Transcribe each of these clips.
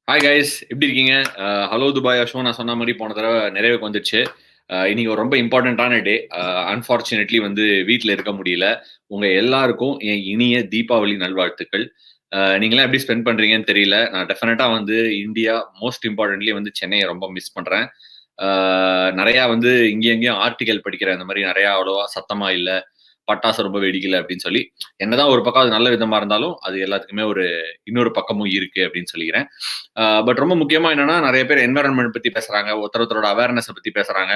Hi guys, எப்படி இருக்கீங்க? Hello Dubai Ashwin. நான் சொன்ன மாதிரி போன தடவை நிறைவுக்கு வந்துடுச்சு. இன்னைக்கு ஒரு ரொம்ப இம்பார்ட்டண்ட்டான டே. அன்ஃபார்ச்சுனேட்லி வந்து வீட்டில் இருக்க முடியல. உங்க எல்லாருக்கும் என் இனிய தீபாவளி நல்வாழ்த்துக்கள். நீங்களாம் எப்படி ஸ்பெண்ட் பண்றீங்கன்னு தெரியல. நான் டெஃபினட்டா வந்து இந்தியா, மோஸ்ட் இம்பார்ட்டன்ட்லி வந்து சென்னையை ரொம்ப மிஸ் பண்றேன். நிறையா வந்து இங்கேயும் எங்கேயும் ஆர்டிகல் படிக்கிறேன். இந்த மாதிரி நிறையா அவ்வளோவா சத்தமா இல்லை, பட்டாசு ரொம்ப வெடிக்கல அப்படின்னு சொல்லி. என்னதான் ஒரு பக்கம் அது நல்ல விதமா இருந்தாலும் அது எல்லாத்துக்குமே ஒரு இன்னொரு பக்கமும் இருக்கு அப்படின்னு சொல்லிக்கிறேன். பட் ரொம்ப முக்கியமா என்னன்னா, நிறைய பேர் என்வரன்மெண்ட் பத்தி பேசுறாங்க, ஒருத்தரோட அவேர்னஸ் பத்தி பேசுறாங்க.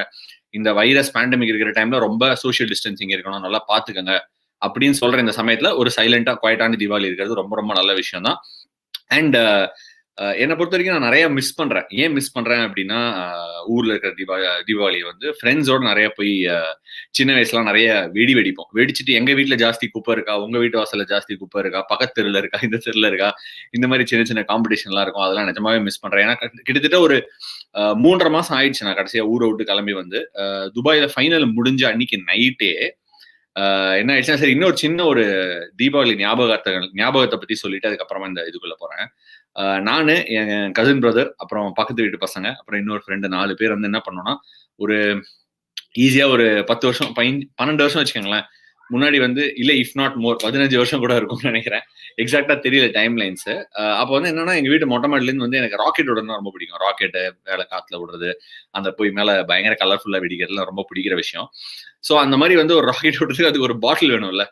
இந்த வைரஸ் பேண்டமிக் இருக்கிற டைம்ல ரொம்ப சோஷியல் டிஸ்டன்சிங் இருக்கணும், நல்லா பாத்துக்கங்க அப்படின்னு சொல்ற இந்த சமயத்துல ஒரு சைலண்டா குவைட்டான தீபாவளி இருக்கிறது ரொம்ப ரொம்ப நல்ல விஷயம் தான். அண்ட் என்னை பொறுத்த வரைக்கும் நான் நிறைய மிஸ் பண்றேன். ஏன் மிஸ் பண்றேன் அப்படின்னா, ஊர்ல இருக்கிற தீபாவளியை வந்து ஃப்ரெண்ட்ஸோட நிறைய போய் சின்ன வயசுலாம் நிறைய வெடி வெடிப்போம். வெடிச்சுட்டு எங்க வீட்டுல ஜாஸ்தி குப்பை இருக்கா, உங்க வீட்டு வாசல்ல ஜாஸ்தி குப்பை இருக்கா, பக்கத்து தெருல இருக்கா, இந்த தெருல இருக்கா, இந்த மாதிரி சின்ன சின்ன காம்படிஷன்லாம் இருக்கும். அதெல்லாம் நிஜமாவே மிஸ் பண்றேன். ஏன்னா கிட்டத்தட்ட ஒரு 3.5 மாசம் ஆயிடுச்சு நான் கடைசியா ஊரை விட்டு கிளம்பி வந்து. துபாயில ஃபைனல் முடிஞ்ச அன்னைக்கு நைட்டே என்ன ஆயிடுச்சுன்னா, சரி இன்னொரு சின்ன ஒரு தீபாவளி ஞாபகத்தை பத்தி சொல்லிட்டு அதுக்கப்புறமா இந்த இதுக்குள்ள போறேன். நானு, என் கசின் பிரதர், அப்புறம் பக்கத்து வீட்டு பசங்க, அப்புறம் இன்னொரு ஃப்ரெண்டு 4 பேர் வந்து என்ன பண்ணோம்னா, ஒரு ஈஸியா ஒரு 10 வருஷம் 12 வருஷம் வச்சுக்கோங்களேன் முன்னாடி வந்து, இல்ல இஃப் நாட் மோர் 15 வருஷம் கூட இருக்கும்னு நினைக்கிறேன். எக்ஸாக்டா தெரியல டைம் லைன்ஸ். அப்போ வந்து என்னன்னா, எங்க வீட்டு மொட்டை மாடில இருந்து வந்து எனக்கு ராக்கெட் விடணும் ரொம்ப பிடிக்கும். ராக்கெட் மேல காத்துல விடுறது, அந்த போய் மேல பயங்கர கலர்ஃபுல்லா வெடிக்கிறதுலாம் ரொம்ப பிடிக்கிற விஷயம். ஸோ அந்த மாதிரி வந்து ஒரு ராக்கெட் விடுறதுக்கு அதுக்கு ஒரு பாட்டில் வேணும்ல.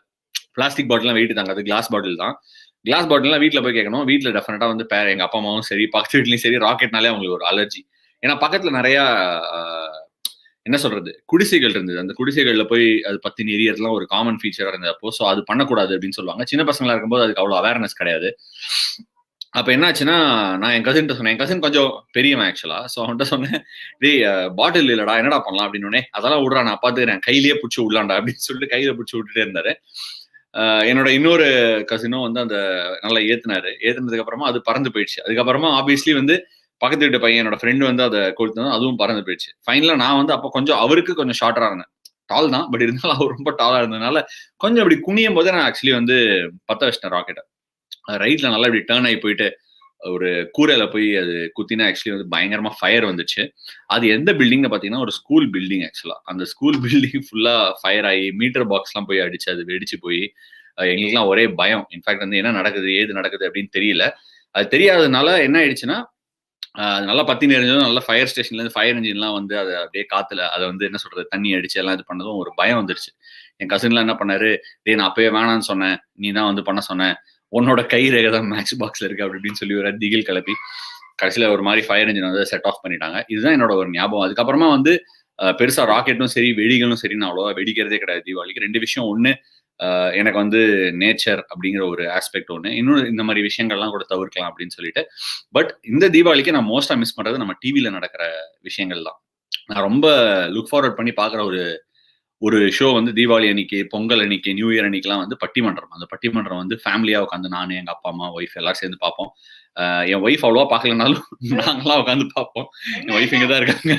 பிளாஸ்டிக் பாட்டிலாம் வெயிட் தாங்க, அது கிளாஸ் பாட்டில் தான். கிளாஸ் பாட்டில்லாம் வீட்டில் போய் கேட்கணும். வீட்டில் டெஃபினட்டா வந்து எங்க அப்பா அம்மாவும் சரி, பக்கத்து வீட்லயும் சரி, ராக்கெட்னாலே அவங்களுக்கு ஒரு அலர்ஜி. ஏன்னா பக்கத்துல நிறைய என்ன சொல்றது, குடிசைகள் இருந்தது. அந்த குடிசைகள்ல போய் அது பத்தி எரியறதுலாம் ஒரு காமன் ஃபீச்சரா இருந்தது அப்போ. ஸோ அது பண்ணக்கூடாது அப்படின்னு சொல்லுவாங்க. சின்ன பசங்களா இருக்கும்போது அதுக்கு அவ்வளோ அவேர்னஸ் கிடையாது. அப்ப என்ன ஆச்சுன்னா, நான் என் கசின்ட்ட சொன்னேன். என் கசின் கொஞ்சம் பெரியவன் ஆக்சுவலா. ஸோ அவன்கிட்ட சொன்னேன், டேய் பாட்டில் இல்லடா, என்னடா பண்ணலாம் அப்படின்னு. அதெல்லாம் விடுறா, நான் பாத்துக்கிறேன், கையிலேயே பிடிச்சி விடலாம்டா அப்படின்னு சொல்லிட்டு கையில பிடிச்சி விட்டுட்டே இருந்தாரு. என்னோட இன்னொரு கசினும் வந்து அந்த நல்லா ஏத்துனாரு. ஏத்துனதுக்கு அப்புறமா அது பறந்து போயிடுச்சு. அதுக்கப்புறமா ஆப்வியஸ்லி வந்து பக்கத்து வீட்டு பையன், என்னோட ஃப்ரெண்டு வந்து அதை கொளுத்து, அதுவும் பறந்து போயிடுச்சு. ஃபைனலா நான் வந்து அப்போ கொஞ்சம் அவருக்கு கொஞ்சம் ஷார்ட்டரா இருந்தேன். டால் தான், பட் இருந்தாலும் அவர் ரொம்ப டாலா இருந்ததுனால கொஞ்சம் இப்படி குனியும் போது நான் ஆக்சுவலி வந்து பத்த வச்சிட்டேன் ராக்கெட்டை. ரைட்ல நல்லா இப்படி டேர்ன் ஆகி போயிட்டு ஒரு கூரையில போய் அது குத்தினா ஆக்சுவலி வந்து பயங்கரமா ஃபயர் வந்துச்சு. அது எந்த பில்டிங்னு பாத்தீங்கன்னா, ஒரு ஸ்கூல் பில்டிங் ஆக்சுவலா. அந்த ஸ்கூல் பில்டிங் ஃபுல்லா ஃபயர் ஆகி மீட்டர் பாக்ஸ் எல்லாம் போய் அடிச்சு அது வெடிச்சு போய் எங்களுக்குலாம் ஒரே பயம். இன்ஃபேக்ட் வந்து என்ன நடக்குது ஏது நடக்குது அப்படின்னு தெரியல. அது தெரியாததுனால என்ன ஆயிடுச்சுன்னா, அது நல்லா பத்தி நெறிஞ்சதும் நல்லா ஃபயர் ஸ்டேஷன்ல இருந்து ஃபயர் இன்ஜின்லாம் வந்து அதை அப்படியே காத்துல அதை வந்து என்ன சொல்றது, தண்ணி அடிச்சு எல்லாம் இது பண்ணதும் ஒரு பயம் வந்துருச்சு. என் கசின்லாம் என்ன பண்ணாரு, டேய் நான் அப்பவே வேணான்னு சொன்னேன், நீ தான் வந்து பண்ண சொன்ன, உன்னோட கை ரேகை தான் மேட்ச் பாக்ஸ்ல இருக்கு அப்படி இப்படின்னு சொல்லி ஒரு திகில் கிளப்பி கடைசியில ஒரு மாதிரி ஃபயர் இன்ஜின் வந்து செட் ஆஃப் பண்ணிட்டாங்க. இதுதான் என்னோட ஒரு ஞாபகம். அதுக்கப்புறமா வந்து பெருசா ராக்கெட்டும் சரி வெடிகளும் சரி நான் அவ்வளோவா வெடிக்கிறதே கிடையாது தீபாவளிக்கு. 2 விஷயம். ஒண்ணு, எனக்கு வந்து நேச்சர் அப்படிங்கிற ஒரு ஆஸ்பெக்ட் ஒண்ணு. இன்னொன்று, இந்த மாதிரி விஷயங்கள்லாம் கூட தவிர்க்கலாம் அப்படின்னு சொல்லிட்டு. பட் இந்த தீபாவளிக்கு நான் மோஸ்டா மிஸ் பண்றது நம்ம டிவில நடக்கிற விஷயங்கள் தான். நான் ரொம்ப லுக் ஃபார்வர்ட் பண்ணி பாக்குற ஒரு ஷோ வந்து தீபாவளி அன்னைக்கு, பொங்கல் அன்னைக்கு, நியூ இயர் அன்னைக்குலாம் வந்து பட்டிமன்றம். அந்த பட்டிமன்றம் வந்து ஃபேமிலியா உட்காந்து நானு, எங்க அப்பா அம்மா, ஒய்ஃப் எல்லாரும் சேர்ந்து பார்ப்போம். என் ஒய்ஃப் அவ்வளவா பார்க்கலனாலும் நாங்களாம் உட்காந்து பார்ப்போம். என் ஒய்ஃப் இங்க தான் இருக்காங்க.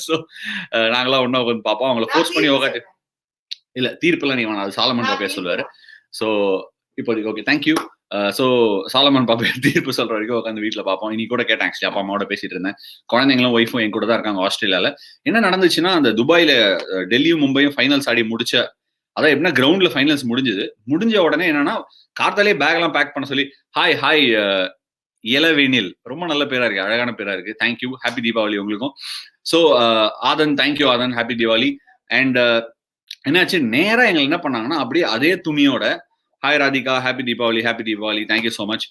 ஸோ நாங்களாம் ஒண்ணா உட்காந்து பார்ப்போம். அவங்கள ஃபோர்ஸ் பண்ணி உட்காந்து, இல்ல தீர்ப்புலாம் நீ வேணாம், அது சாலமன் பாப்பையா சொல்லுவாரு. ஸோ இப்போதைக்கு okay, thank you. So Solomon Pappaiah தீர்ப்பு சொல்ற வரைக்கும் உட்காந்து வீட்டில் பார்ப்போம். இன்னைக்கு கூட கேட்டேன் ஆக்சுவலி, அப்பா அம்மாவோட பேசிட்டு இருந்தேன். குழந்தைங்களும் ஒய்ஃபும் என் கூட தான் இருக்காங்க ஆஸ்திரேலியால. என்ன நடந்துச்சுன்னா, அந்த துபாயில டெல்லியும் மும்பையும் ஃபைனல்ஸ் ஆடி முடிச்ச, அதான் எப்படின்னா கிரவுண்ட்ல ஃபைனல்ஸ் முடிஞ்சது. முடிஞ்ச உடனே என்னன்னா, கார்த்தாலே பேக் எல்லாம் பேக் பண்ண சொல்லி, ஹாய் ஹாய் இளவேனில், ரொம்ப நல்ல பேரா இருக்கு, அழகான பேரா இருக்கு, தேங்க்யூ, ஹாப்பி தீபாவளி உங்களுக்கும். So Aadhan, thank you Aadhan, happy Deepavali. And என்னாச்சு, நேரா எங்களை என்ன பண்ணாங்கன்னா, அப்படியே அதே துணியோட hi Radhika, happy Deepavali, thank you so much,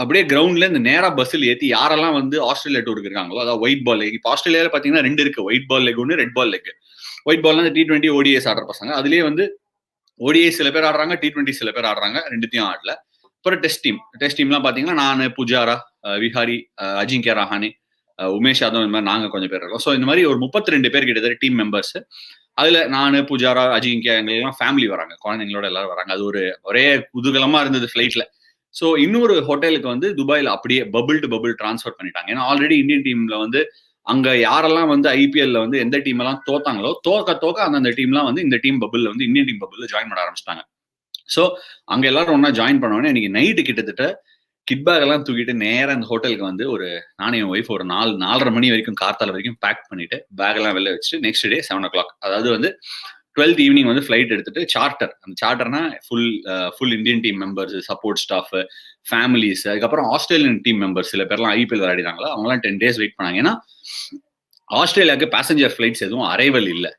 அப்படியே கிரவுண்ட்ல இந்த நேரா பஸ்ஸில் ஏற்றி யாரெல்லாம் வந்து ஆஸ்திரேலியா டூருக்கு இருக்காங்களோ, அதாவது ஒயிட் பால் லெக். இப்போ ஆஸ்திரேலியாவில் பார்த்தீங்கன்னா 2 இருக்கு, ஒயிட் பால் லெக் ஒன்று, ரெட் பால் லெக். ஒயிட் பால் வந்து T20 ODIs ஆடுற பசங்க. அதுலேயே வந்து ODI சில பேர் ஆடுறாங்க, T20 சில பேர் ஆடுறாங்க, ரெண்டுத்தையும் ஆடல. அப்புறம் டெஸ்ட் டீம்லாம் பார்த்தீங்கன்னா நான், புஜாரா, விஹாரி, அஜிங்கியா ரஹானே, உமேஷ் யாதவ், இந்த மாதிரி நாங்கள் கொஞ்சம் பேர் இருக்கோம். ஸோ இந்த மாதிரி ஒரு 32 பேர் கிட்டத்தட்ட டீம் மெம்பர்ஸ். அதுல நானு, புஜாரா, அஜிங்கியா, எங்களுக்கு ஃபேமிலி வராங்க, குழந்தைங்களோட எல்லாரும் வராங்க. அது ஒரே குதூகலமா இருந்தது ஃபிளைட்ல. ஸோ இன்னொரு ஹோட்டலுக்கு வந்து துபாயில அப்படியே பபிள் டு பபிள் டிரான்ஸ்ஃபர் பண்ணிட்டாங்க. ஏன்னா ஆல்ரெடி இந்தியன் டீம்ல வந்து அங்க யாரெல்லாம் வந்து IPL வந்து எந்த டீம் எல்லாம் தோத்தாங்களோ, தோக்க அந்த டீம்லாம் வந்து இந்த டீம் பபிள்ல வந்து இந்தியன் டீம் பபிள்ல ஜாயின் பண்ண ஆரம்பிச்சிட்டாங்க. ஸோ அங்க எல்லாரும் ஒன்னா ஜாயின் பண்ணோன்னே இன்னைக்கு நைட்டு கிட் பேக் எல்லாம் தூக்கிட்டு நேரம் அந்த ஹோட்டலுக்கு வந்து நானும் என் ஒய்ஃப் ஒரு 4:30 மணி வரைக்கும் கார்த்தால வரைக்கும் பேக் பண்ணிட்டு பேக் எல்லாம் வெளில வச்சுட்டு நெக்ஸ்ட் டே 7 o'clock, அதாவது வந்து 12th ஈவினிங் வந்து ஃபிளைட் எடுத்துட்டு சார்ட்டர். அந்த சார்ட்டர்னா full Indian team members, support staff, families, அதுக்கப்புறம் ஆஸ்திரேலியன் டீம் மெம்பர்ஸ் சில பேர்லாம் ஐபிஎல் விளையாடினாங்களா அவங்கலாம் 10 days வெயிட் பண்ணாங்க. ஏன்னா ஆஸ்திரேலியாவுக்கு பேசஞ்சர் ஃபிளைட்ஸ் எதுவும் அரைவல் இல்லை.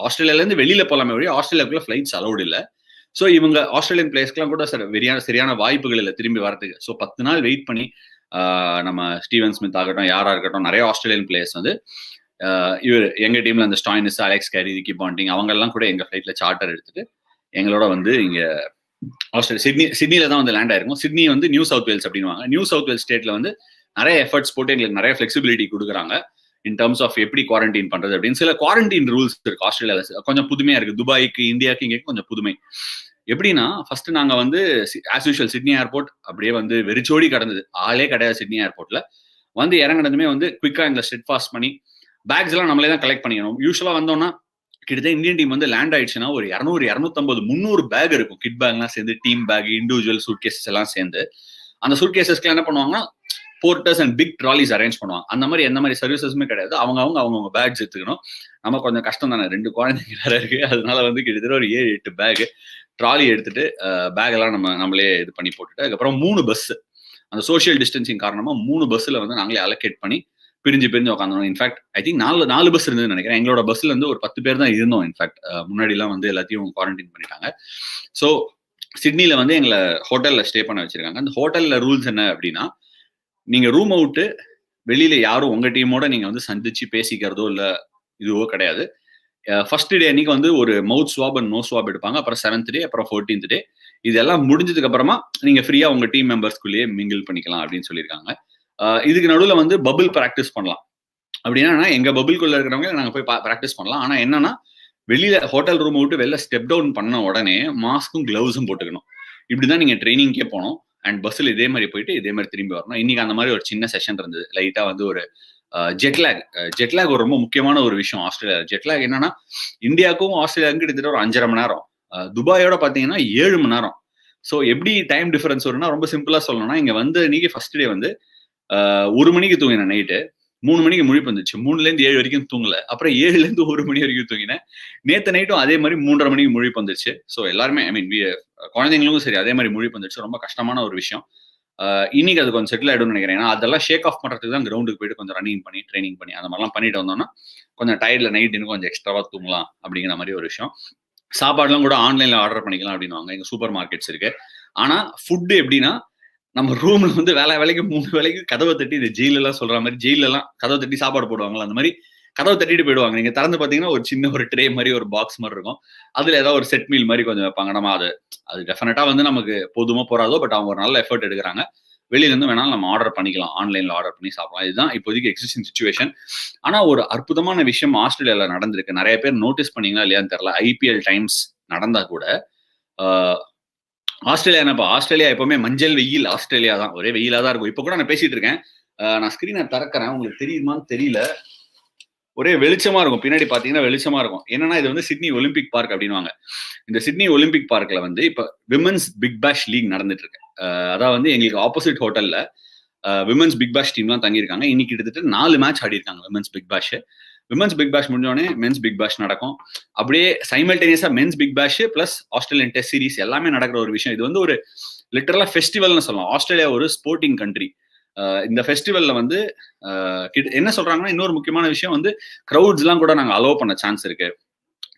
ஆஸ்திரேலியால இருந்து வெளியில போலாமே வழி ஆஸ்திரேலியாவுக்குள்ள ஃபிளைட்ஸ் அலௌட் இல்லை. ஸோ இவங்க ஆஸ்திரேலியன் பிளேயர்ஸ்க்குலாம் கூட சரியான வாய்ப்புகள் இல்லை திரும்பி வரதுக்கு. ஸோ 10 நாள் வெயிட் பண்ணி நம்ம ஸ்டீவன் ஸ்மித் ஆகட்டும், யாரா இருக்கட்டும், நிறைய ஆஸ்திரேலியன் பிளேயர்ஸ் வந்து இவர் எங்க டீம்ல அந்த Stoinis, Alex Carey, Ricky Ponting அவங்க எல்லாம் கூட எங்க ஃபிளைட்ல சார்ட்டர் எடுத்துட்டு எங்களோட வந்து இங்க சிட்னில தான் வந்து லேண்ட் ஆயிருக்கும். சிட்னி வந்து நியூ சவுத் வேல்ஸ் அப்படின்வாங்க. நியூ சவுத் வேல்ஸ் ஸ்டேட்ல வந்து நிறைய எஃபர்ட்ஸ் போட்டு எங்களுக்கு நிறைய ஃபிளெக்சிபிலிட்டி கொடுக்குறாங்க இன் டர்ம்ஸ் ஆஃப் எப்படி குவாரண்டைன் பண்றது அப்படின்னு. சில குவாரண்டைன் ரூல்ஸ் இருக்கு ஆஸ்திரேலியால, கொஞ்சம் புதுமையா இருக்கு. துபாய்க்கு, இந்தியாவுக்கு இங்கே கொஞ்சம் புதுமை. எப்படின்னா ஃபர்ஸ்ட் நாங்க வந்து ஆஸ் யூஷுவல் சிட்னி ஏர்போர்ட் அப்படியே வந்து வெறிச்சோடி கடந்தது, ஆளே கிடையாது சிட்னி ஏர்போர்ட்ல. வந்து இறங்கினதுமே வந்து குவிக்கா எங்களை ஸ்ட்ரெட் ஃபாஸ்ட் பண்ணி பேக்ஸ் எல்லாம் நம்மளே தான் கலெக்ட் பண்ணிக்கணும். யூஸ்வலா வந்தோம்னா கிட்டத்தட்ட இந்தியன் டீம் வந்து லேண்ட் ஆயிடுச்சுன்னா ஒரு 200, 250, 300 பேக் இருக்கும். கிட் பேக்லாம் சேர்ந்து, டீம் பேக், இண்டிவிஜுவல் சூட்கேசஸ் எல்லாம் சேர்ந்து. அந்த சூட்கேசஸ்க்கு என்ன பண்ணுவாங்கன்னா porters and pick trolleys arrange பண்ணுவாங்க. அந்த மாதிரி எந்த மாதிரி சர்வீசஸுமே கிடையாது. அவங்க பேக்ஸ் எடுத்துக்கணும். நம்ம கொஞ்சம் கஷ்டம் தானே, 2 குழந்தைங்க வேற இருக்கு. அதனால வந்து கிட்டத்தட்ட ஒரு 7-8 பேக் ட்ராலி எடுத்துட்டு பேக் எல்லாம் நம்மளே இது பண்ணி போட்டுட்டு, அதுக்கப்புறம் 3 பஸ், அந்த சோஷியல் டிஸ்டன்சிங் காரணமா 3 பஸ்ல வந்து நாங்களே அலோகேட் பண்ணி பிரிஞ்சு உட்காந்தோம். இன்ஃபேக்ட் ஐ திங்க் 4 பஸ் இருந்ததுன்னு நினைக்கிறேன். எங்களோட பஸ்ல இருந்து ஒரு 10 பேர் தான் இருந்தோம். இன்ஃபேக்ட் முன்னாடி எல்லாம் வந்து எல்லாத்தையும் குவாரண்டைன் பண்ணிட்டாங்க. ஸோ சிட்னில வந்து எங்களை ஹோட்டல்ல ஸ்டே பண்ண வச்சிருக்காங்க. அந்த ஹோட்டல்ல ரூல்ஸ் என்ன அப்படின்னா, நீங்க ரூம் அவுட்டு வெளியில யாரும் உங்க டீமோட நீங்க வந்து சந்திச்சு பேசிக்கிறதோ இல்ல இதுவோ கிடையாது. ஃபர்ஸ்ட் டே அன்னைக்கு வந்து ஒரு மவுத் ஸ்வாப் அண்ட் நோ ஸ்வாப் எடுப்பாங்க. அப்புறம் 7th டே, அப்புறம் 14th டே. இதெல்லாம் முடிஞ்சதுக்கு அப்புறமா நீங்க ஃப்ரீயா உங்க டீம் மெம்பர்ஸ்குள்ளேயே மிங்கிள் பண்ணிக்கலாம் அப்படின்னு சொல்லியிருக்காங்க. இதுக்கு நடுவில் வந்து பபிள் ப்ராக்டிஸ் பண்ணலாம். அப்படின்னா எங்க பபிள்குள்ள இருக்கிறவங்க நாங்க போய் ப்ராக்டிஸ் பண்ணலாம். ஆனா என்னன்னா வெளியில ஹோட்டல் ரூம் விட்டு வெளில ஸ்டெப் டவுன் பண்ண உடனே மாஸ்க்கும் கிளவுஸும் போட்டுக்கணும். இப்படிதான் நீங்க ட்ரைனிங்கே போனோம். அண்ட் பஸ்ஸில் இதே மாதிரி போயிட்டு இதே மாதிரி திரும்பி வரணும். இன்னைக்கு அந்த மாதிரி ஒரு சின்ன செஷன் இருந்தது. லைட்டா வந்து ஒரு ஜெட்லாக் ஒரு ரொம்ப முக்கியமான ஒரு விஷயம் ஆஸ்திரேலியா. ஜெட்லாக் என்னன்னா இந்தியாவுக்கும் ஆஸ்திரேலியாவுக்கும் கிட்டத்தட்ட ஒரு 5.5 மணி நேரம். துபாயோட பாத்தீங்கன்னா 7 மணி நேரம். ஸோ எப்படி டைம் டிஃபரன்ஸ் வரும்னா ரொம்ப சிம்பிளா சொல்லணும்னா, இங்க வந்து இன்னைக்கு ஃபர்ஸ்ட் டே வந்து 1 மணிக்கு தூங்கினேன் நைட்டு, 3 மணிக்கு முழிப்பு வந்துச்சு. 3லேருந்து 7 வரைக்கும் தூங்கல. அப்புறம் 7லேருந்து 1 மணி வரைக்கும் தூங்கினேன். நேத்து நைட்டும் அதே மாதிரி 3:30 மணிக்கு முழிப்பு வந்துச்சு. ஸோ எல்லாருமே குழந்தைங்களுக்கும் சரி அதே மாதிரி முழிப்பு வந்துச்சு. ரொம்ப கஷ்டமான ஒரு விஷயம். இன்னைக்கு அது கொஞ்சம் செட்டில் ஆயிடும்னு நினைக்கிறேன். ஏன்னா அதெல்லாம் ஷேக் ஆஃப் பண்றதுக்கு தான் கிரவுண்டுக்கு போயிட்டு கொஞ்சம் ரன்னிங் பண்ணி ட்ரைனிங் பண்ணி அந்த மாதிரிலாம் பண்ணிட்டு வந்தோம்னா கொஞ்சம் டயர்ட்ல நைட் இன்னும் கொஞ்சம் எக்ஸ்ட்ராவா தூங்கலாம் அப்படிங்கிற மாதிரி ஒரு விஷயம். சாப்பாடுலாம் கூட ஆன்லைன்ல ஆர்டர் பண்ணிக்கலாம் அப்படின்னுவாங்க. எங்க சூப்பர் மார்க்கெட்ஸ் இருக்கு. ஆனா ஃபுட் எப்படின்னா நம்ம ரூம்ல வந்து வேலைக்கு 3 வேலைக்கு கதவை தட்டி, இந்த ஜெயில எல்லாம் சொல்ற மாதிரி ஜெயில எல்லாம் கதவை தட்டி சாப்பாடு போடுவாங்களா அந்த மாதிரி கதவை தட்டிட்டு போயிடுவாங்க. நீங்க திறந்து பாத்தீங்கன்னா ஒரு சின்ன ஒரு ட்ரே மாதிரி ஒரு பாக்ஸ் மாதிரி இருக்கும். அதுல ஏதாவது ஒரு செட் மீல் மாதிரி கொஞ்சம் வைப்பாங்க. நம்ம அது டெஃபினட்டா வந்து நமக்கு போதுமோ போறாதோ, பட் அவங்க ஒரு நல்ல எஃபர்ட் எடுக்கிறாங்க. வெளியில இருந்து வேணாலும் நம்ம ஆர்டர் பண்ணிக்கலாம், ஆன்லைன்ல ஆர்டர் பண்ணி சாப்பிடலாம். இதுதான் இப்போதைக்கு எக்ஸிஸ்டிங் சிச்சுவேஷன். ஆனா ஒரு அற்புதமான விஷயம் ஆஸ்திரேலியால நடந்திருக்கு. நிறைய பேர் நோட்டீஸ் பண்ணீங்களா இல்லையான்னு தெரியல. ஐபிஎல் டைம்ஸ் நடந்தா கூட ஆஸ்திரேலியா எப்பவுமே மஞ்சள் வெயில் ஆஸ்திரேலியா தான், ஒரே வெயிலா தான் இருக்கும். இப்ப கூட நான் பேசிட்டு இருக்கேன், நான் ஸ்கிரீனை திறக்கிறேன், உங்களுக்கு தெரியுமான்னு தெரியல, ஒரே வெளிச்சமா இருக்கும். பின்னாடி பாத்தீங்கன்னா வெளிச்சமா இருக்கும். என்னன்னா இது வந்து சிட்னி ஒலிம்பிக் பார்க் அப்படின்வாங்க. இந்த சிட்னி ஒலிம்பிக் பார்க்ல வந்து இப்ப விமென்ஸ் பிக் பேஷ் லீக் நடந்துட்டு இருக்கு. அதாவது வந்து எங்களுக்கு ஆப்போசிட் ஹோட்டல்ல விமென்ஸ் பிக் பேஷ் டீம்லாம் தங்கியிருக்காங்க. இன்னைக்கு கிட்டத்தட்ட 4 மேட்ச் ஆடி இருக்காங்க விமென்ஸ் பிக் பேஷ். விமென்ஸ் பிக் பேஷ் முடிஞ்சோடனே மென்ஸ் பிக் பேஷ் நடக்கும். அப்படியே சைமல்டேனியஸா மென்ஸ் பிக் பேஷ் பிளஸ் ஆஸ்திரேலியன் டெஸ்ட் சீரிஸ் எல்லாமே நடக்கிற ஒரு விஷயம். இது வந்து ஒரு லிட்டரலா ஃபெஸ்டிவல்னு சொல்லலாம். ஆஸ்திரேலியா ஒரு ஸ்போர்ட்டிங் கண்ட்ரி. இந்த ஃபெஸ்டிவல்ல வந்து என்ன சொல்றாங்கன்னா, இன்னொரு முக்கியமான விஷயம் வந்து கிரௌட்ஸ் எல்லாம் கூட நாங்க அலோவ் பண்ண சான்ஸ் இருக்கு.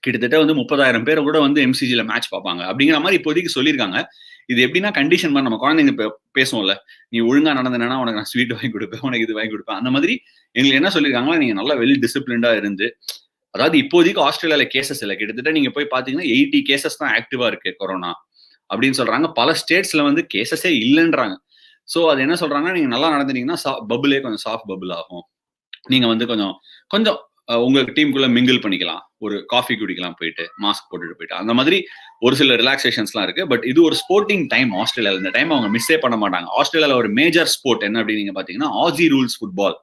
கிட்டத்தட்ட வந்து 30,000 பேரை கூட வந்து எம்சிஜில மேட்ச் பார்ப்பாங்க அப்படிங்கிற மாதிரி இப்போதைக்கு சொல்லியிருக்காங்க. இது எப்படின்னா கண்டிஷன் மாதிரி நம்ம குழந்தைங்க பேசுவோம்ல, நீ ஒழுங்கா நடந்தனா உனக்கு நான் ஸ்வீட் வாங்கி கொடுப்பேன், உனக்கு இது வாங்கி கொடுப்பேன். அந்த மாதிரி எங்களுக்கு என்ன சொல்லியிருக்காங்களா, நீங்க நல்லா வெல் டிசிப்ளின்டா இருந்து, அதாவது இப்போதைக்கு ஆஸ்திரேலியால கேசஸ் இல்லை, கிட்டத்தட்ட நீங்க போய் பாத்தீங்கன்னா 80 கேசஸ் தான் ஆக்டிவா இருக்கு கொரோனா அப்படின்னு சொல்றாங்க. பல ஸ்டேட்ஸ்ல வந்து கேசஸே இல்லைன்றாங்க. சோ அது என்ன சொல்றாங்கன்னா, நீங்க நல்லா நடந்துட்டீங்கன்னா பபுளே கொஞ்சம் சாஃப்ட் பபுள் ஆகும். நீங்க வந்து கொஞ்சம் உங்க டீமுக்குள்ள மிங்கிள் பண்ணிக்கலாம், ஒரு காஃபி குடிக்கலாம் போயிட்டு, மாஸ்க் போட்டுட்டு போயிட்டு, அந்த மாதிரி ஒரு சில ரிலாக்ஸேஷன்ஸ்லாம் இருக்கு. பட் இது ஒரு ஸ்போர்ட்டிங் டைம் ஆஸ்திரேலியால. இந்த டைம் அவங்க மிஸ்ஸே பண்ண மாட்டாங்க. ஆஸ்திரேலியால ஒரு மேஜர் ஸ்போர்ட் என்ன அப்படின்னு நீங்க பாத்தீங்கன்னா ஆசி ரூல்ஸ் ஃபுட்பால்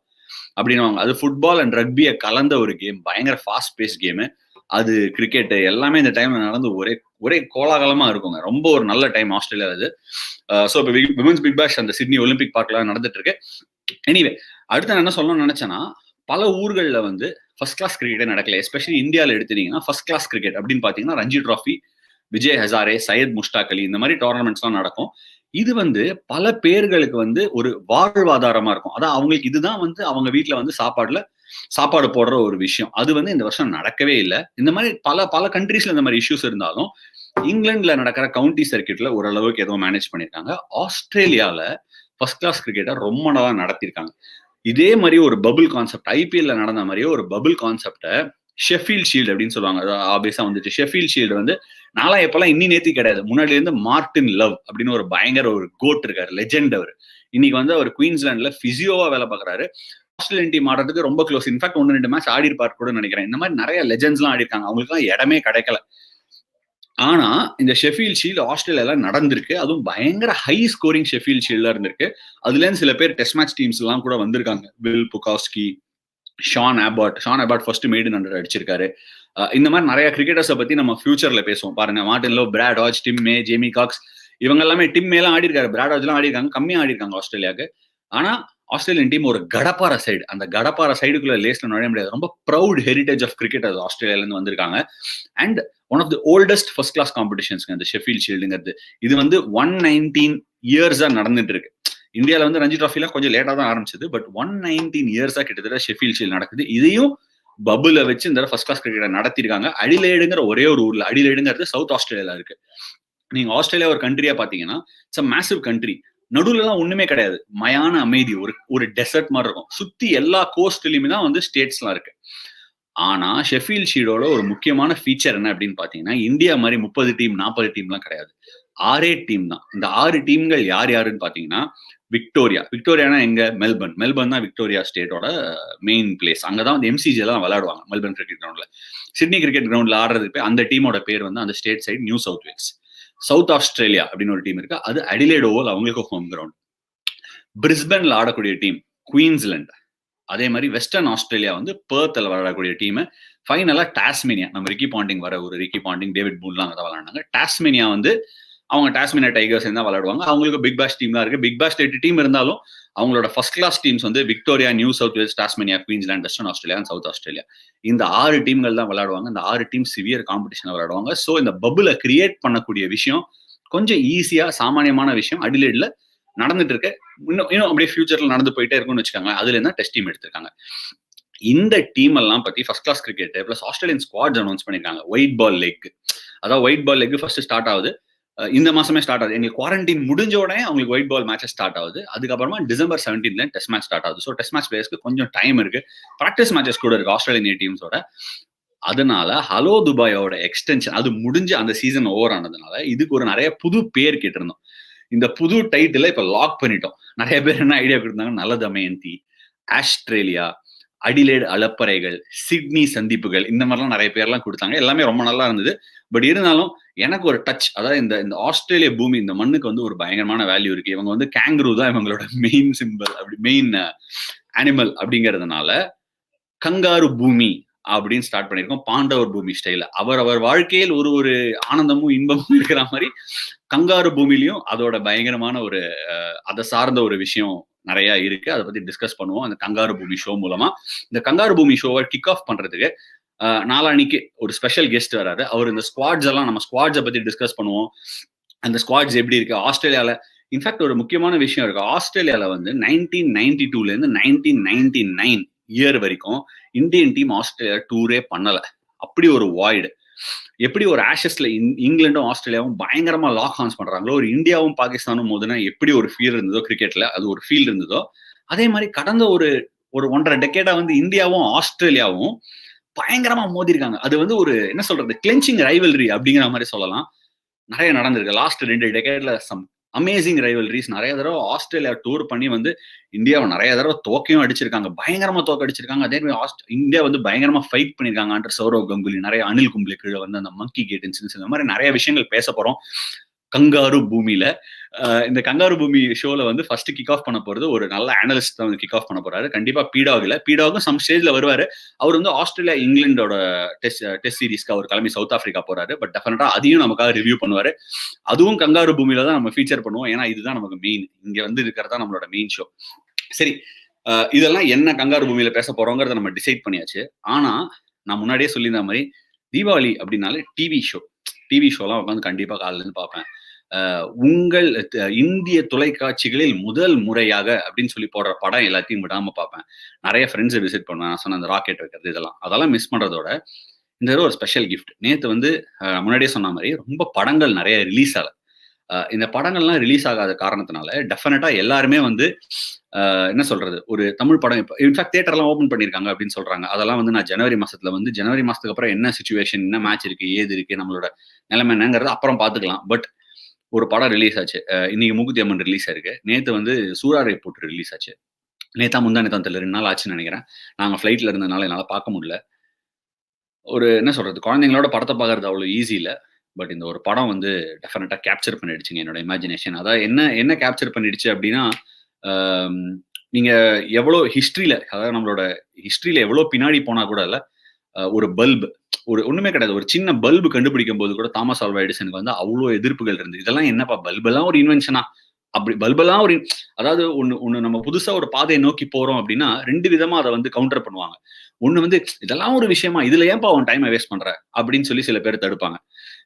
அப்படின்னு. அது ஃபுட்பால் அண்ட் ரக்பியை கலந்த ஒரு கேம். பயங்கர ஃபாஸ்ட் பேஸ் கேம். அது கிரிக்கெட் எல்லாமே இந்த டைம்ல நடந்து ஒரே கோலாகலமா இருக்குங்க. ரொம்ப ஒரு நல்ல டைம் ஆஸ்திரேலியா இது. ஸோ இப்போ விமென்ஸ் பிக் பேஷ் அந்த சிட்னி ஒலிம்பிக் பார்க்ல நடந்துட்டு இருக்கு. எனிவே அடுத்து நான் என்ன சொல்லணும்னு நினைச்சேன்னா, பல ஊர்கள்ல வந்து ஃபர்ஸ்ட் கிளாஸ் கிரிக்கெட்டே நடக்கல. எஸ்பெஷலி இந்தியாவில் எடுத்துட்டீங்கன்னா ஃபர்ஸ்ட் கிளாஸ் கிரிக்கெட் அப்படின்னு பாத்தீங்கன்னா ரஞ்சி டிராஃபி, விஜய் ஹசாரே, சையத் முஷ்டாக் அலி இந்த மாதிரி டோர்னமெண்ட்ஸ்லாம் நடக்கும். இது வந்து பல பேர்களுக்கு வந்து ஒரு வாழ்வாதாரமா இருக்கும். அதான் அவங்களுக்கு இதுதான் வந்து அவங்க வீட்டுல வந்து சாப்பாடு போடுற ஒரு விஷயம். அது வந்து இந்த வருஷம் நடக்கவே இல்லை. இந்த மாதிரி பல கண்ட்ரீஸ்ல இந்த மாதிரி இஷ்யூஸ் இருந்தாலும் இங்கிலாந்துல நடக்கிற கவுண்டி சர்க்கியூட்ல ஓரளவுக்கு ஏதோ மேனேஜ் பண்ணிருக்காங்க. ஆஸ்திரேலியால ஃபர்ஸ்ட் கிளாஸ் கிரிக்கெட்டை ரொம்ப நாளா நடத்திருக்காங்க. இதே மாதிரி ஒரு பபுள் கான்செப்ட் ஐபிஎல்ல நடந்த மாதிரியே ஒரு பபுள் கான்செப்டை ஷெஃபீல்ட் ஷீல்டு அப்படின்னு சொல்லுவாங்க. ஆபியஸா வந்துச்சு. ஷெஃபீல்ட் ஷீல்டு வந்து நான்லாம் எப்பெல்லாம் இன்னி நேத்தி கிடையாது. முன்னாடி இருந்து மார்டின் லவ் அப்படின்னு ஒரு பயங்கர ஒரு கோட் இருக்காரு, லெஜெண்ட் அவர். இன்னைக்கு வந்து அவர் குயின்ஸ்லாண்ட்ல பிசியோவா வேலை பார்க்கறாரு. ஆஸ்திரேலியன் டீம் ஆடுறதுக்கு ரொம்ப க்ளோஸ். இன்ஃபேக்ட் 1-2 மேட்ச் ஆடி இருப்பார் கூட நினைக்கிறேன். இந்த மாதிரி நிறைய லெஜெண்ட்ஸ் எல்லாம் ஆடி இருக்காங்க. அவங்களுக்கு எல்லாம் இடமே கிடைக்கல. ஆனா இந்த ஷெஃபீல்ட் ஷீல்டு ஆஸ்திரேலியால நடந்திருக்கு. அதுவும் பயங்கர ஹை ஸ்கோரிங் ஷெஃபீல்ட் ஷீல்ட்ல இருந்திருக்கு. அதுல இருந்து சில பேர் டெஸ்ட் மேட்ச் டீம்ஸ் எல்லாம் கூட வந்திருக்காங்க. Will Pucovski, Sean Abbott first maiden 100 அடிச்சிருக்காரு. இந்த மாதிரி நிறைய கிரிக்கெட்டர்ஸை பத்தி நம்ம ஃபியூச்சர்ல பேசுவோம். பாருங்க, Martin Love, Brad Hodge, Tim May, Jamie Cox இவங்க எல்லாமே டிம் மேலாம் ஆடி இருக்காரு. பிராட் ஹாட்ஜ் எல்லாம் ஆடி இருக்காங்க, கம்மியா ஆடி இருக்காங்க ஆஸ்திரேலியாவுக்கு. ஆனா ஆஸ்திரேலியன் டீம் ஒரு கடப்பார சைடு. அந்த கடப்பார சைடுக்குள்ள லேஸ்ல நுழைய முடியாது. ரொம்ப ப்ரௌட் ஹெரிடேஜ் ஆஃப் கிரிக்கெட் ஆஸ்திரேலியால இருந்து வந்திருக்காங்க. And one of the oldest first class competitions இந்த ஷெஃபீல்ட் ஷீல்டுங்கிறது. இது வந்து 119 இயர்ஸா நடந்துட்டு இருக்கு. இந்தியாவில் வந்து ரஞ்சி டிராஃபில கொஞ்சம் லேட்டா தான் ஆரம்பிச்சது. பட் 119 இயர்ஸா கிட்டத்தட்ட ஷெஃபீல்ட் ஷீல்ட் நடக்குது. இதையும் பபுல வச்சு இந்த ஃபர்ஸ்ட் கிளாஸ் கிரிக்கெட் நடத்திருக்காங்க. அடிலேடுங்கிற ஒரே ஒரு ஊர்ல. அடிலேடுங்கிறது சவுத் ஆஸ்திரேலியால இருக்கு. நீங்க ஆஸ்திரேலியா ஒரு கண்ட்ரியா பாத்தீங்கன்னா இட்ஸ் அ மேசிவ் கண்ட்ரி. நடுவுல எல்லாம் ஒண்ணுமே கிடையாது. மயான அமைதி, ஒரு டெசர்ட் மாதிரி இருக்கும். சுத்தி எல்லா கோஸ்ட்லயுமே தான் வந்து ஸ்டேட்ஸ் எல்லாம் இருக்கு. ஆனா ஷெஃபீல்ட் ஷீல்டோட ஒரு முக்கியமான ஃபீச்சர் என்ன அப்படின்னு பாத்தீங்கன்னா, இந்தியா மாதிரி 30 டீம் 40 டீம் எல்லாம் கிடையாது. 6 டீம் தான். இந்த 6 டீம்கள் யார் யாருன்னு பாத்தீங்கன்னா, விக்டோரியானா எங்க? மெல்பர்ன் தான் விக்டோரியா ஸ்டேட்டோட மெயின் பிளேஸ். அங்கதான் வந்து எம்சிஜி எல்லாம் விளையாடுவாங்க. மெல்பர்ன் கிரிக்கெட் கிரவுண்ட்ல. சிட்னி கிரிக்கெட் கிரவுண்ட்ல ஆடுறதுக்கு அந்த டீமோட பேர் வந்து அந்த state side New South Wales. South Australia அப்படின்னு ஒரு டீம் இருக்கு. அது அடிலேட் ஓவல், அவங்களுக்கு ஹோம் கிரவுண்ட். பிரிஸ்பன்ல ஆடக்கூடிய டீம் குயின்ஸ்லாண்ட். அதே மாதிரி வெஸ்டர்ன் ஆஸ்திரேலியா வந்து பெர்த்ல விளையாடக்கூடிய டீம். ஃபைனலா டாஸ்மேனியா, நம்ம ரிக்கி பாண்டிங் வர ஒரு ரிக்கி பாண்டிங், டேவிட் பூல்லாம் அங்கே தான் விளையாடுனாங்க. டாஸ்மேனியா வந்து அவங்க டாஸ்மேனியா டைகர்ஸ் தான் விளையாடுவாங்க. அவங்களுக்கு பிக் பாஷ் டீம் தான் இருக்கு. பிக் பாஷ் 8 டீம் இருந்தாலும் அவங்களோட ஃபர்ஸ்ட் கிளாஸ் டீம்ஸ் வந்து Victoria, New South Wales, Tasmania, Queensland, Western Australia, South Australia. இந்த 6 டீம்கள் தான் விளையாடுவாங்க. இந்த 6 டீம் சிவியர் காம்படிஷன் விளையாடுவாங்க. ஸோ இந்த பபுல கிரியேட் பண்ணக்கூடிய விஷயம் கொஞ்சம் ஈஸியா சாமானியமான விஷயம் அடிலேட்ல நடந்துட்டு இருக்கு. இன்னும் அப்படியே ஃபியூச்சர்ல நடந்து போயிட்டே இருக்கும்னு வச்சுக்காங்க. அதுல இருந்தா டெஸ்ட் டீம் எடுத்திருக்காங்க. இந்த டீம் எல்லாம் பத்தி first class cricket plus Australian squads announce பண்ணிருக்காங்க. ஒயிட் பால் லெக், அதாவது white ball leg first start ஆகுது. இந்த மாசமே ஸ்டார்ட் ஆகுது. எங்களுக்கு குவாரண்டைன் முடிஞ்ச உடனே அவங்களுக்கு ஒயிட் பால் மேட்ச் ஸ்டார்ட் ஆகுது. அதுக்கப்புறமா டிசம்பர் 17 டெஸ்ட் மேட்ச் ஸ்டார்ட் ஆகுது. ஸோ டெஸ்ட் மேட்ச் பிளேயர்ஸ்க்கு கொஞ்சம் டைம் இருக்கு. ப்ராக்டிஸ் மேட்சஸ் கூட இருக்கு ஆஸ்திரேலியன் டீம்ஸோட. அதனால ஹலோ துபாயோட எக்ஸ்டென்ஷன் அது முடிஞ்சு அந்த சீசன் ஓவர் ஆனதுனால இதுக்கு ஒரு நிறைய புது பேர் கேட்டிருந்தோம். இந்த புது டைட்டில இப்ப லாக் பண்ணிட்டோம். நிறைய பேர் என்ன ஐடியா கொடுத்தாங்க? நல்ல தமயந்தி, ஆஸ்திரேலியா, அடிலேட் அலப்பறைகள், சிட்னி சந்திப்புகள், இந்த மாதிரிலாம் நிறைய பேர்லாம் கொடுத்தாங்க. எல்லாமே ரொம்ப நல்லா இருந்தது. பட் இருந்தாலும் எனக்கு ஒரு டச், அதாவது இந்த ஆஸ்திரேலிய பூமி, இந்த மண்ணுக்கு வந்து ஒரு பயங்கரமான வேல்யூ இருக்கு. இவங்க வந்து கேங்கரூ தான் இவங்களோட மெயின் சிம்பிள், அப்படி மெயின் அனிமல் அப்படிங்கிறதுனால கங்காரு பூமி அப்படின்னு ஸ்டார்ட் பண்ணிருக்கோம். பாண்டவர் பூமி ஸ்டைல. அவர் வாழ்க்கையில் ஒரு ஆனந்தமும் இன்பமும் இருக்கிற மாதிரி கங்காரு பூமிலையும் அதோட பயங்கரமான ஒரு அதை சார்ந்த ஒரு விஷயம் நிறைய இருக்கு. அதை பத்தி டிஸ்கஸ் பண்ணுவோம் அந்த கங்காரு பூமி ஷோ மூலமா. இந்த கங்காரு பூமி ஷோவை கிக் ஆஃப் பண்றதுக்கு நாளானிக்கு ஒரு ஸ்பெஷல் கெஸ்ட் வராரு. அவர் இந்த ஸ்குவாட்ஸ் எல்லாம், நம்ம ஸ்குவாட்ஸை பத்தி டிஸ்கஸ் பண்ணுவோம். அந்த ஸ்குவாட்ஸ் எப்படி இருக்கு ஆஸ்திரேலியால. இன்ஃபேக்ட் ஒரு முக்கியமான விஷயம் இருக்கு. ஆஸ்திரேலியால வந்து 1992 இருந்து 1999 இயர் வரைக்கும் இந்தியன் டீம் ஆஸ்திரேலியா டூரே பண்ணல. அப்படி ஒரு வாய்டு. எப்படி ஒரு ஆஷஸ்ல இங்கிலாண்டும் ஆஸ்திரேலியாவும் பயங்கரமா லாக் ஹான்ஸ் பண்றாங்களோ, ஒரு இந்தியாவும் பாகிஸ்தானும் மோதுனா எப்படி ஒரு ஃபீல் இருந்ததோ கிரிக்கெட்ல, அது ஒரு ஃபீல் இருந்ததோ, அதே மாதிரி கடந்த ஒரு 1.5 டெக்கேடா வந்து இந்தியாவும் ஆஸ்திரேலியாவும் பயங்கரமா மோதி இருக்காங்க. அது வந்து ஒரு என்ன சொல்றது, கிளென்சிங் ரைவல்ரி அப்படிங்கிற மாதிரி சொல்லலாம். நிறைய நடந்திருக்கு லாஸ்ட் 2 டெக்கேட்ல. Some amazing rivalries. நிறைய தடவை ஆஸ்திரேலியா டூர் பண்ணி வந்து இந்தியாவை நிறைய தடவை தோக்கையும் அடிச்சிருக்காங்க. பயங்கரமா தோக்க அடிச்சிருக்காங்க. அதே மாதிரி இந்தியா வந்து பயங்கரமா ஃபைட் பண்ணிருக்காங்க. சௌரவ் கங்குலி, நிறைய அனில் கும்ப்ளே கீழே வந்து அந்த மங்கி கேட் இன்சிடென்ட்ஸ், இந்த மாதிரி நிறைய விஷயங்கள் பேச போறோம். கங்காரு பூமியில. இந்த கங்காரு பூமி ஷோல வந்து ஃபர்ஸ்ட் கிக் ஆஃப் பண்ண போறது ஒரு நல்ல அனலிஸ்ட் தான் கிக் ஆஃப் பண்ண போறாரு. கண்டிப்பா பீடாக் இல்ல. பீடாகும் சம் ஸ்டேஜ்ல வருவாரு. அவர் வந்து ஆஸ்திரேலியா, இங்கிலாந்தோட டெஸ்ட் சீரிஸ்க்கு அவர் கிளம்பி சவுத் ஆப்பிரிக்கா போறாரு. பட் டெஃபினட்டா அதையும் நமக்காக ரிவ்யூ பண்ணுவாரு. அதுவும் கங்காரு பூமியில தான் நம்ம ஃபீச்சர் பண்ணுவோம். ஏன்னா இதுதான் நமக்கு மெயின். இங்க வந்து இருக்கிறதா நம்மளோட மெயின் ஷோ. சரி, இதெல்லாம் என்ன கங்காரு பூமியில பேச போறோங்கிறத நம்ம டிசைட் பண்ணியாச்சு. ஆனா நான் முன்னாடியே சொல்லியிருந்த மாதிரி தீபாவளி அப்படின்னாலே டிவி ஷோலாம் உட்காந்து கண்டிப்பா காலையில இருந்து பார்ப்பேன். உங்கள் இந்திய தொலைக்காட்சிகளில் முதல் முறையாக அப்படின்னு சொல்லி போடுற படம் எல்லாத்தையும் விடாம பார்ப்பேன். நிறைய ஃப்ரெண்ட்ஸை விசிட் பண்ணுவேன். நான் சொன்ன அந்த ராக்கெட் வைக்கிறது அதெல்லாம் மிஸ் பண்றதோட இந்த தடவை ஒரு ஸ்பெஷல் கிஃப்ட். நேத்து வந்து முன்னாடியே சொன்ன மாதிரி ரொம்ப படங்கள் நிறைய ரிலீஸ் ஆகல. இந்த படங்கள்லாம் ரிலீஸ் ஆகாத காரணத்தினால டெஃபினட்டா எல்லாருமே வந்து என்ன சொல்றது, ஒரு தமிழ் படம் இப்போ இன்ஃபேக்ட் தியேட்டர்லாம் ஓப்பன் பண்ணியிருக்காங்க அப்படின்னு சொல்றாங்க. அதெல்லாம் வந்து நான் ஜனவரி மாசத்துக்கு அப்புறம் என்ன சிச்சுவேஷன், என்ன மேட்ச் இருக்கு, ஏது இருக்கு, நம்மளோட நிலைமை என்னங்கிறது அப்புறம் பார்த்துக்கலாம். பட் ஒரு படம் ரிலீஸ் ஆச்சு. இன்னைக்கு மூக்குத்தி அம்மன் ரிலீஸ் ஆயிருக்கு. நேத்து வந்து சூராரை போட்டு ரிலீஸ் ஆச்சு. நேத்தா முந்தா நேத்தா தெரியல, 2 நாள் ஆச்சுன்னு நினைக்கிறேன். நாங்க ஃபிளைட்ல இருந்ததுனால என்னால பார்க்க முடியல. ஒரு என்ன சொல்றது, குழந்தைங்களோட படத்தை பார்க்கறது அவ்வளோ ஈஸி இல்ல. பட் இந்த ஒரு படம் வந்து டெஃபினட்டா கேப்சர் பண்ணிடுச்சுங்க என்னோட இமேஜினேஷன். அதாவது என்ன கேப்சர் பண்ணிடுச்சு அப்படின்னா, நீங்க எவ்வளோ ஹிஸ்டரியில, அதாவது நம்மளோட ஹிஸ்டரியில எவ்வளோ பின்னாடி போனா கூட இல்ல, ஒரு பல்ப், ஒண்ணுமே கிடையாது. ஒரு சின்ன பல்பு கண்டுபிடிக்கும் போது கூட தாமஸ் ஆல்வா எடிசனுக்கு வந்து அவ்வளோ எதிர்ப்புகள் இருந்தது. இதெல்லாம் என்னப்பா பல்பெல்லாம் ஒரு இன்வென்ஷனா? அப்படி பல்பெல்லாம் ஒரு அதாவது ஒண்ணு நம்ம புதுசா ஒரு பாதையை நோக்கி போறோம் அப்படின்னா 2 விதமா அதை வந்து கவுண்டர் பண்ணுவாங்க. ஒண்ணு வந்து இதெல்லாம் ஒரு விஷயமா, இதுல ஏன்பா அவன் டைமை வேஸ்ட் பண்ற அப்படின்னு சொல்லி சில பேர் தடுப்பாங்க.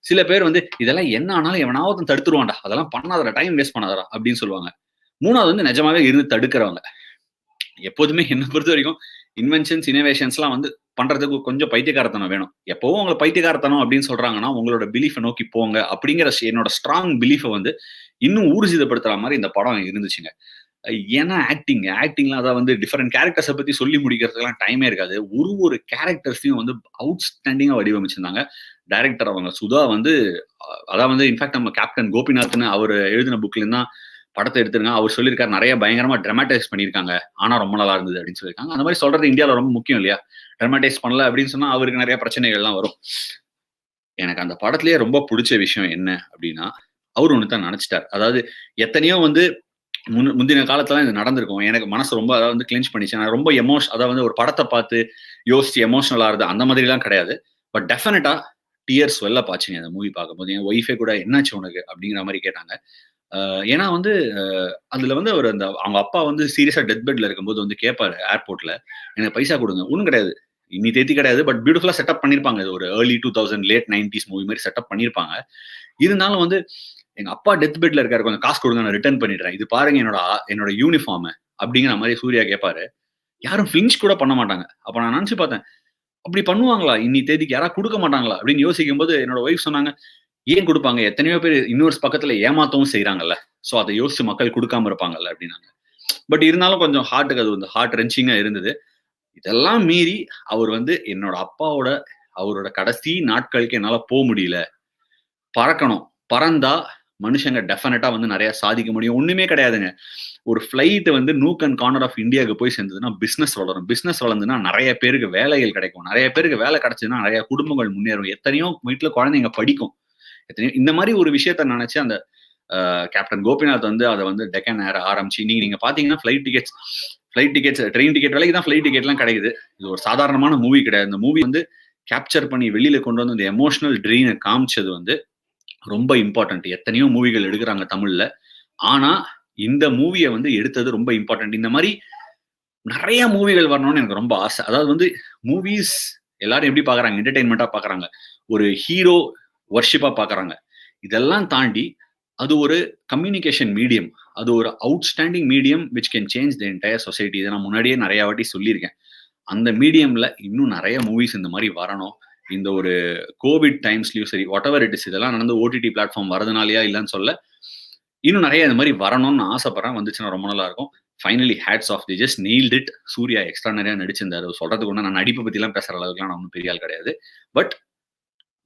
சில பேர் வந்து இதெல்லாம் என்ன ஆனாலும் எவனாவது தடுத்துருவான்டா, அதெல்லாம் பண்ணாதடா, டைம் வேஸ்ட் பண்ணாதடா அப்படின்னு சொல்லுவாங்க. 3வது வந்து நிஜமாவே இருந்து தடுக்கிறவங்க. எப்போதுமே என்ன பொறுத்த வரைக்கும் இன்வென்ஷன்ஸ், இனோவேஷன்ஸ்லாம் வந்து பண்றதுக்கு கொஞ்சம் பைத்தியக்காரத்தனம் வேணும். எப்பவும் உங்களை பைத்தியக்காரத்தனம் அப்படின்னு சொல்றாங்கன்னா உங்களோட பிலீஃபை நோக்கி போங்க அப்படிங்கிற என்னோட ஸ்ட்ராங் பிலீஃபை வந்து இன்னும் ஊர்ஜிதப்படுத்துற மாதிரி இந்த படம் இருந்துச்சுங்க. ஏன்னா ஆக்டிங்லாம் அதான் வந்து டிஃபரெண்ட் கேரக்டர்ஸை பத்தி சொல்லி முடிக்கிறதுக்கெல்லாம் டைமே இருக்காது. ஒரு கேரக்டர்ஸையும் வந்து அவுட்ஸ்டாண்டிங்கா வடிவமைச்சிருந்தாங்க. டைரக்டர் அவங்க சுதா வந்து அதான் வந்து இன்ஃபேக்ட் நம்ம கேப்டன் கோபிநாத்னு அவர் எழுதின புக்ல இருந்தா படத்தை எடுத்துருங்க. அவர் சொல்லியிருக்காரு நிறைய பயங்கரமா ட்ராமடைஸ் பண்ணியிருக்காங்க. ஆனா ரொம்ப நல்லா இருந்தது அப்படின்னு சொல்லியிருக்காங்க. அந்த மாதிரி சொல்றது இந்தியாவில் ரொம்ப முக்கியம் இல்லையா? ட்ராமடைஸ் பண்ணல அப்படின்னு சொன்னா அவருக்கு நிறைய பிரச்சனைகள்லாம் வரும். எனக்கு அந்த படத்திலேயே ரொம்ப பிடிச்ச விஷயம் என்ன அப்படின்னா, அவர் ஒன்று தான் நினைச்சிட்டார். அதாவது எத்தனையோ வந்து முந்தின காலத்துல இது நடந்திருக்கும். எனக்கு மனசு ரொம்ப அதாவது வந்து கிளின்ச் பண்ணிச்சு. நான் ரொம்ப அதாவது வந்து ஒரு படத்தை பார்த்து யோசிச்சு எமோஷனல் ஆகுது அந்த மாதிரி எல்லாம் கிடையாது. பட் டெஃபினட்டா டியர்ஸ் வெல்ல பாச்சுங்க அந்த மூவி பார்க்கும்போது. என் ஒய்ஃபே கூட என்னாச்சு உனக்கு அப்படிங்கிற மாதிரி கேட்டாங்க. ஏன்னா வந்து அதுல வந்து அவர் அவங்க அப்பா வந்து சீரியஸா டெத் பெட்ல இருக்கும்போது வந்து கேட்பாரு ஏர்போர்ட்ல, எனக்கு பைசா கொடுங்க. ஒன்றும் கிடையாது, இன்னி தேதி கிடையாது. பட் பியூட்டிஃபுல்லா செட்டப் பண்ணிருப்பாங்க. இது ஒரு ஏர்லி 2000 லேட் 90s மூவி மாதிரி செட்டப் பண்ணிருப்பாங்க. இருந்தாலும் வந்து எங்க அப்பா டெத் பெட்ல இருக்காரு, கொஞ்சம் காசு கொடுங்க, நான் ரிட்டர்ன் பண்ணிடுறேன். இது பாருங்க என்னோட யூனிஃபார்ம் அப்படிங்கிற மாதிரி சூர்யா கேட்பாரு. யாரும் ஃபிளிஞ்ச் கூட பண்ண மாட்டாங்க. அப்ப நான் நினைச்சு பார்த்தேன், அப்படி பண்ணுவாங்களா இன்னி தேதிக்கு, யாராவது கொடுக்க மாட்டாங்களா அப்படின்னு யோசிக்கும் போது என்னோட ஒய்ஃப் சொன்னாங்க, ஏன் கொடுப்பாங்க, எத்தனையோ பேர் இன்னொரு பக்கத்துல ஏமாத்தவும் செய்யறாங்கல்ல, சோ அதை யோசிச்சு மக்கள் கொடுக்காம இருப்பாங்கல்ல அப்படின்னாங்க. பட் இருந்தாலும் கொஞ்சம் ஹார்ட்டுக்கு அது வந்து ஹார்ட் ரென்ச்சிங்கா இருந்தது. இதெல்லாம் மீறி அவர் வந்து என்னோட அப்பாவோட அவரோட கடைசி நாட்களுக்கு என்னால போக முடியல, பறக்கணும், பறந்தா மனுஷங்க டெஃபினட்டா வந்து நிறைய சாதிக்க முடியும். ஒண்ணுமே கிடையாதுங்க. ஒரு ஃபிளைட் வந்து நூக் அண்ட் கார்னர் ஆஃப் இந்தியாவுக்கு போய் சேர்ந்ததுன்னா பிசினஸ் வளரும். பிசினஸ் வளர்ந்துன்னா நிறைய பேருக்கு வேலைகள் கிடைக்கும். நிறைய பேருக்கு வேலை கிடைச்சதுன்னா நிறைய குடும்பங்கள் முன்னேறும். எத்தனையோ வீட்டுல குழந்தைங்க படிக்கும். எத்தனையோ இந்த மாதிரி ஒரு விஷயத்த நினைச்சு அந்த கேப்டன் கோபிநாத் வந்து அதை வந்து டெக்கன் ஏர் ஆரம்பிச்சு நீங்க பாத்தீங்கன்னா ஃபிளைட் டிக்கெட்ஸ் ட்ரெயின் டிக்கெட் விலைக்கு தான் ஃபிளைட் டிக்கெட் எல்லாம் கிடைக்குது. இது ஒரு சாதாரணமான மூவி கிடையாது. இந்த மூவி வந்து கேப்சர் பண்ணி வெளியில கொண்டு வந்து இந்த எமோஷனல் ட்ரெயினை காமிச்சது வந்து ரொம்ப இம்பார்ட்டன்ட். எத்தனையோ மூவிகள் எடுக்கிறாங்க தமிழ்ல, ஆனா இந்த மூவியை வந்து எடுத்தது ரொம்ப இம்பார்ட்டன்ட். இந்த மாதிரி நிறைய மூவிகள் வரணும்னு எனக்கு ரொம்ப ஆசை. அதாவது வந்து மூவிஸ் எல்லாரும் எப்படி பாக்குறாங்க, என்டர்டைன்மெண்டா பாக்குறாங்க, ஒரு ஹீரோ வர்ஷிப்பா பாக்குறாங்க. இதெல்லாம் தாண்டி அது ஒரு கம்யூனிகேஷன் மீடியம், அது ஒரு outstanding medium which can change the entire society. இதை நான் முன்னாடியே நிறைய வாட்டி சொல்லியிருக்கேன். அந்த மீடியம்ல இன்னும் நிறைய மூவிஸ் இந்த மாதிரி வரணும். இந்த ஒரு கோவிட் டைம்ஸ்லயும் சரி, வாட் எவர் இட் இஸ், இதெல்லாம் நடந்து ஓடிடி பிளாட்ஃபார்ம் வரதுனாலயா இல்லைன்னு சொல்ல, இன்னும் நிறைய இந்த மாதிரி வரணும்னு நான் ஆசைப்படுறேன். வந்துச்சுன்னா ரொம்ப நல்லா இருக்கும். Finally hats off, the just nailed it. Suriya extra நிறைய நடிச்சிருந்தாரு. சொல்றதுக்கு ஒண்ணு, நான் நடிப்பை பத்தி எல்லாம் பேசுற அளவுக்குலாம் நான் ஒன்றும் பெரிய ஆள் கிடையாது. பட்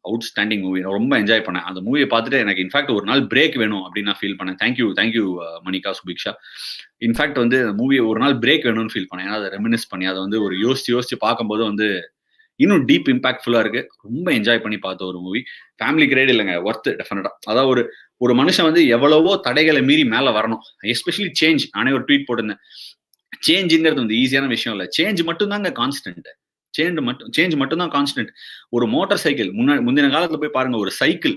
அவுட்ஸ்டாண்டிங் மூவி, நான் ரொம்ப என்ஜாய் பண்ணேன். அந்த மூவியை பார்த்துட்டு எனக்கு இன்ஃபேக்ட் ஒரு நாள் பிரேக் வேணும் அப்படின்னு நான் ஃபீல் பண்ணேன். தேங்க்யூ மணிகா, சுபிக்ஷா. இன்ஃபேக்ட் வந்து மூவியை ஒரு நாள் பிரேக் வேணும்னு ஃபீல் பண்ணேன். ஏன்னா அதை ரெமினிஸ் பண்ணி அதை வந்து ஒரு யோசிச்சு பார்க்கும்போது வந்து இன்னும் டீப் இம்பாக்ட்ஃபுல்லா இருக்கு. ரொம்ப என்ஜாய் பண்ணி பார்த்த ஒரு மூவி. ஃபேமிலி கிரேட் இல்லைங்க, ஒர்த் டெஃபினட்டா. அதாவது ஒரு மனுஷன் வந்து எவ்வளவோ தடைகளை மீறி மேல வரணும். Especially change. நானே ஒரு ட்வீட் போட்டிருந்தேன். சேஞ்சுங்கிறது வந்து ஈஸியான விஷயம் இல்ல. சேஞ்ச் மட்டும் தாங்க கான்ஸ்டன்ட். சேஞ்ச் மட்டும் தான் கான்ஸ்டன்ட். ஒரு மோட்டார் சைக்கிள் முந்தின காலத்துல போய் பாருங்க, ஒரு சைக்கிள்.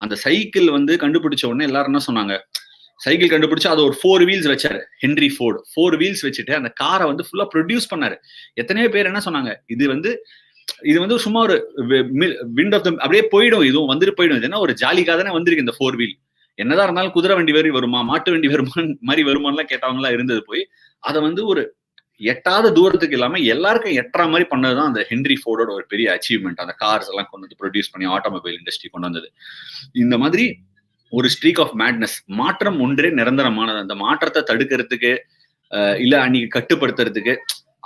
அந்த சைக்கிள் வந்து கண்டுபிடிச்ச உடனே எல்லாரும் என்ன சொன்னாங்க? சைக்கிள் கண்டுபிடிச்சு அது ஒரு 4 வீல்ஸ் வச்சாரு ஹென்ரி ஃபோர்டு. 4 வீல்ஸ் வச்சுட்டு அந்த காரை வந்து ஃபுல்லா ப்ரொடியூஸ் பண்ணாரு. எத்தனையோ பேர் என்ன சொன்னாங்க? இது வந்து சும்மா ஒரு விண்ட் ஆஃப் த அப்படியே போயிடும், இதுவும் வந்துட்டு போயிடும். இது என்ன ஒரு ஜாலிக்காக தானே வந்திருக்கு இந்த 4 வீல். என்னதான் இருந்தாலும் குதிரை வண்டி வரி வருமா, மாட்டு வண்டி வருமா மாதிரி வருமானலாம் கேட்டவங்களா இருந்தது போய் அதை வந்து ஒரு எட்டாத தூரத்துக்கு இல்லாம எல்லாருக்கும் எட்டுற மாதிரி பண்ணதுதான் அந்த ஹென்ரி ஃபோர்டோட ஒரு பெரிய அச்சீவ்மெண்ட். அந்த கார்ஸ் எல்லாம் கொண்டு வந்து ப்ரொடியூஸ் பண்ணி ஆட்டோமொபைல் இண்டஸ்ட்ரி கொண்டு வந்தது. இந்த மாதிரி ஒரு ஸ்ட்ரீக் ஆஃப் மேட்னஸ். மாற்றம் ஒன்றே நிரந்தரமானது. அந்த மாற்றத்தை தடுக்கிறதுக்கு இல்ல அன்னைக்கு கட்டுப்படுத்துறதுக்கு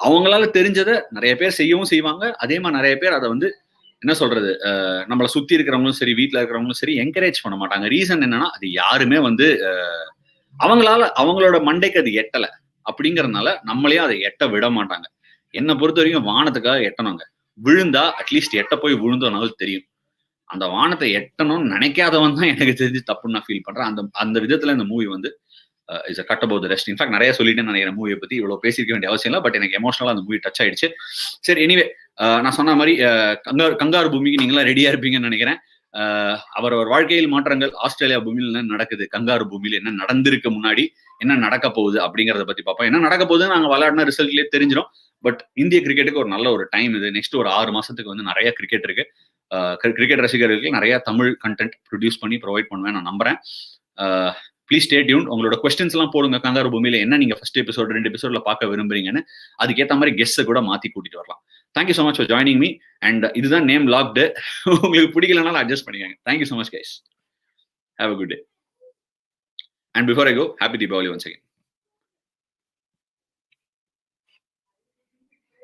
அவங்களால தெரிஞ்சதை நிறைய பேர் செய்யவும் செய்வாங்க. அதே மாதிரி நிறைய பேர் அதை வந்து என்ன சொல்றது, நம்மளை சுத்தி இருக்கிறவங்களும் சரி, வீட்டுல இருக்கிறவங்களும் சரி என்கரேஜ் பண்ண மாட்டாங்க. ரீசன் என்னன்னா, அது யாருமே வந்து அவங்களோட மண்டைக்கு அது எட்டல அப்படிங்கறதுனால நம்மளையும் அதை எட்ட விட மாட்டாங்க. என்னை பொறுத்த வரைக்கும் வானத்துக்காக எட்டணுங்க. விழுந்தா அட்லீஸ்ட் எட்ட போய் விழுந்தோனாலும் தெரியும். அந்த வானத்தை எட்டணும்னு நினைக்காதவன் தான் எனக்கு தெரிஞ்சு தப்புன்னு நான் ஃபீல் பண்றேன். அந்த விதத்துல இந்த மூவி வந்து is a cut about the rest. In fact நிறைய சொல்லிட்டேன்னு நினைக்கிறேன் மூவியை பத்தி. இவ்வளவு பேசிக்க வேண்டிய அவசியம் இல்லை. பட் எனக்கு எமோஷனலா அந்த மூவி டச் ஆயிடுச்சு. சரி, எனிவே நான் சொன்ன மாதிரி கங்காரு பூமிக்கு நீங்களாம் ரெடியா இருப்பீங்கன்னு நினைக்கிறேன். அவர் வாழ்க்கையில் மாற்றங்கள் ஆஸ்திரேலியா பூமியில் என்ன நடக்குது, கங்காரு பூமியில் என்ன நடந்திருக்கு, முன்னாடி என்ன நடக்க போகுது அப்படிங்கறத பத்தி பார்ப்போம். என்ன நடக்க போகுதுன்னு நாங்க விளையாடின ரிசல்ட்லயே தெரிஞ்சிடும். பட் இந்திய கிரிக்கெட்டுக்கு ஒரு நல்ல ஒரு டைம் இது. நெக்ஸ்ட் ஒரு 6 மாசத்துக்கு வந்து நிறைய கிரிக்கெட் இருக்கு. கிரிக்கெட் ரசிகர்களுக்கு நிறைய தமிழ் கண்டென்ட் ப்ரொடியூஸ் பண்ணி ப்ரொவைட் பண்ணுவேன் நான் நம்புறேன். Please stay tune. உங்களோட கொஸ்டின்ஸ் எல்லாம் போடுங்க. கங்காரு பூமியில என்ன நீங்க ஃபர்ஸ்ட் எபிசோட் 2 எபிசோட்ல பார்க்க விரும்புறீங்கன்னு அதுக்கேற்ற மாதிரி கெஸ்ட் கூட மாத்தி கூட்டிட்டு வரலாம். Thank you so much for joining me. And இதுதான் நேம் லாக்டு. உங்களுக்கு பிடிக்கலனாலும் அட்ஜஸ்ட் பண்ணிக்கோங்க. Thank you so much guys. Have a good day. And before I go, happy Diwali once again.